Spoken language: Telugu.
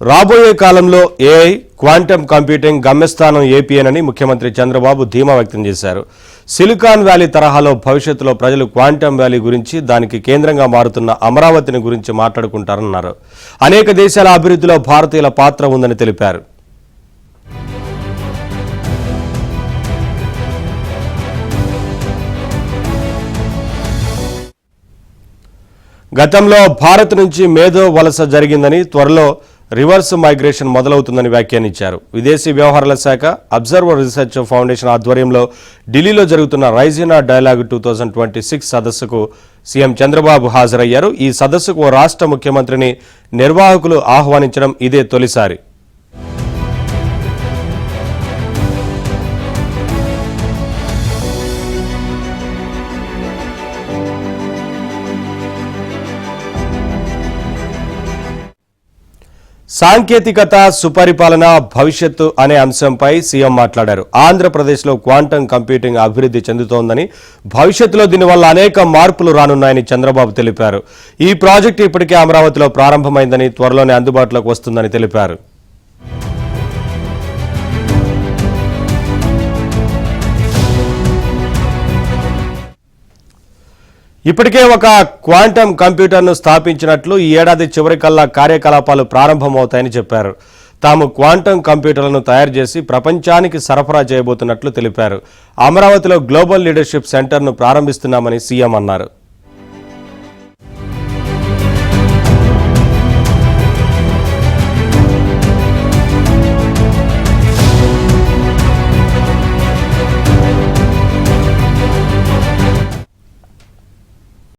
రాబోయే కాలంలో ఏఐ క్వాంటమ్ కంప్యూటింగ్ గమ్యస్థానం ఏపీఏనని ముఖ్యమంత్రి చంద్రబాబు ధీమా వ్యక్తం చేశారు. సిలికాన్ వ్యాలీ తరహాలో భవిష్యత్తులో ప్రజలు క్వాంటమ్ వ్యాలీ గురించి, దానికి కేంద్రంగా మారుతున్న అమరావతిని గురించి మాట్లాడుకుంటారన్నారు. అనేక దేశాల అభివృద్ధిలో భారతీయుల పాత్ర ఉందని తెలిపారు. గతంలో భారత్ నుంచి మేధో వలస జరిగిందని, త్వరలో రివర్స్ మైగ్రేషన్ మొదలవుతుందని వ్యాఖ్యానించారు. విదేశీ వ్యవహారాల శాఖ అబ్జర్వర్ రీసెర్చ్ ఫౌండేషన్ ఆధ్వర్యంలో ఢిల్లీలో జరుగుతున్న రైజినా డైలాగ్ 2026 సదస్సుకు సీఎం చంద్రబాబు హాజరయ్యారు. ఈ సదస్సుకు ఓ రాష్ట్ర ముఖ్యమంత్రిని నిర్వాహకులు ఆహ్వానించడం ఇదే తొలిసారి. సాంకేతికత, సుపరిపాలన, భవిష్యత్తు అనే అంశంపై సీఎం మాట్లాడారు. ఆంధ్రప్రదేశ్లో క్వాంటమ్ కంప్యూటింగ్ అభివృద్ధి చెందుతోందని, భవిష్యత్తులో దీనివల్ల అనేక మార్పులు రానున్నాయని చంద్రబాబు తెలిపారు. ఈ ప్రాజెక్టు ఇప్పటికే అమరావతిలో ప్రారంభమైందని, త్వరలోనే అందుబాటులోకి వస్తుందని తెలిపారు. ఇప్పటికే ఒక క్వాంటమ్ కంప్యూటర్ను స్థాపించినట్లు, ఈ ఏడాది చివరికల్లా కార్యకలాపాలు ప్రారంభమవుతాయని చెప్పారు. తాము క్వాంటమ్ కంప్యూటర్లను తయారు చేసి ప్రపంచానికి సరఫరా చేయబోతున్నట్లు తెలిపారు. అమరావతిలో గ్లోబల్ లీడర్షిప్ సెంటర్ను ప్రారంభిస్తున్నామని సీఎం అన్నారు.